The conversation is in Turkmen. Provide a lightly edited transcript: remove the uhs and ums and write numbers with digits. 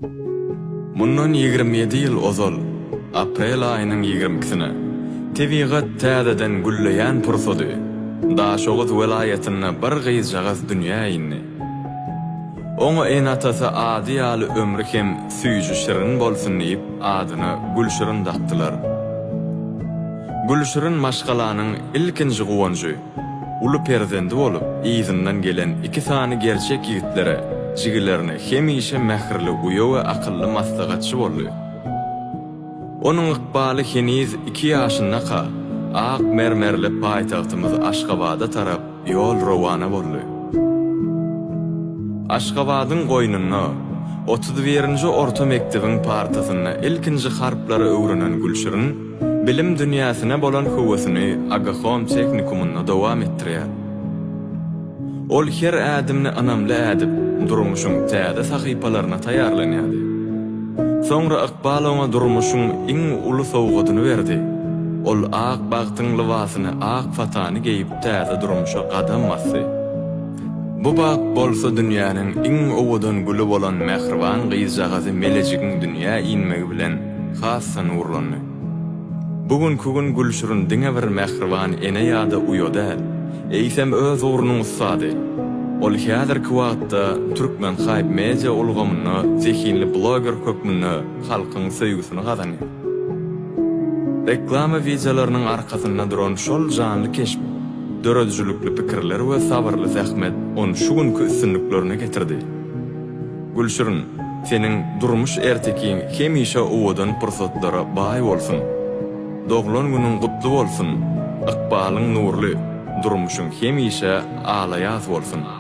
Mundan 27 ýyl ozal, aprel aýynyň 22-sine tebigat täzeden gülleýän pursady. Daşoğuz welaýatyna bir gyzjagaz dünýä indi. Oňa en atasa ady ýaly ömrü hem süýjü şirin bolsun diýip adyny Gülşirin daktylar. Gülşirin maşgalanyň ilkinji gowanjy, uly perzendi bolup, izinden gelen iki sany gerçek ýigitlere jigilerini hemişe mähirli uýa we akylly maslahatçy boldy. Onuň ykbaly heniz 2 ýaşynda ak mermerli paýtagtymyz Aşgabada tarap ýol rowana boldy. Aşgabadyň goýnuny 31-nji orta mektebiň partasyna ilkinji harplary öwrenen Gülşirin bilim dünýäsine bolan höwesini Agahom teknikumynda dowam etdirýär. Ol her ädimni anamly ädip, durmuşyň täze sahypalaryna taýýarlanýardy. Soňra ykbal oňa durmuşyň iň uly sowgadyny berdi. Ol ak bagtyň libasyny, ak fatany geyip täze durmuşa gadam bassy. Bu bak bolsa dünýäniň iň owadan güli bolan mähriban gyzjagazy melejigiň dünýä inmegi bilen hassan urlandy. Bugün Gülşirin diňe bir mähriban ene ýa-da uýada, eýsem öz urunyny ussady. Ol häzirki wagtda türkmen haýp media ulgamyny, zehinli bloger kökmüni, halkyň söýgüsini gazanýar. Reklama videolarynyň arkasynda duran şol janly keşp, dörözjülükli pikirler we sabyrly zähmet onu şu günkü üstünliklerine getirdi. Gülşirin, seniň durmuş ertekiň hemişe owadan pursatlara baý bolsun. Doglan günüň gutly bolsun. Ykbalyň nurly, durmuşyň hemişe alaýas bolsun.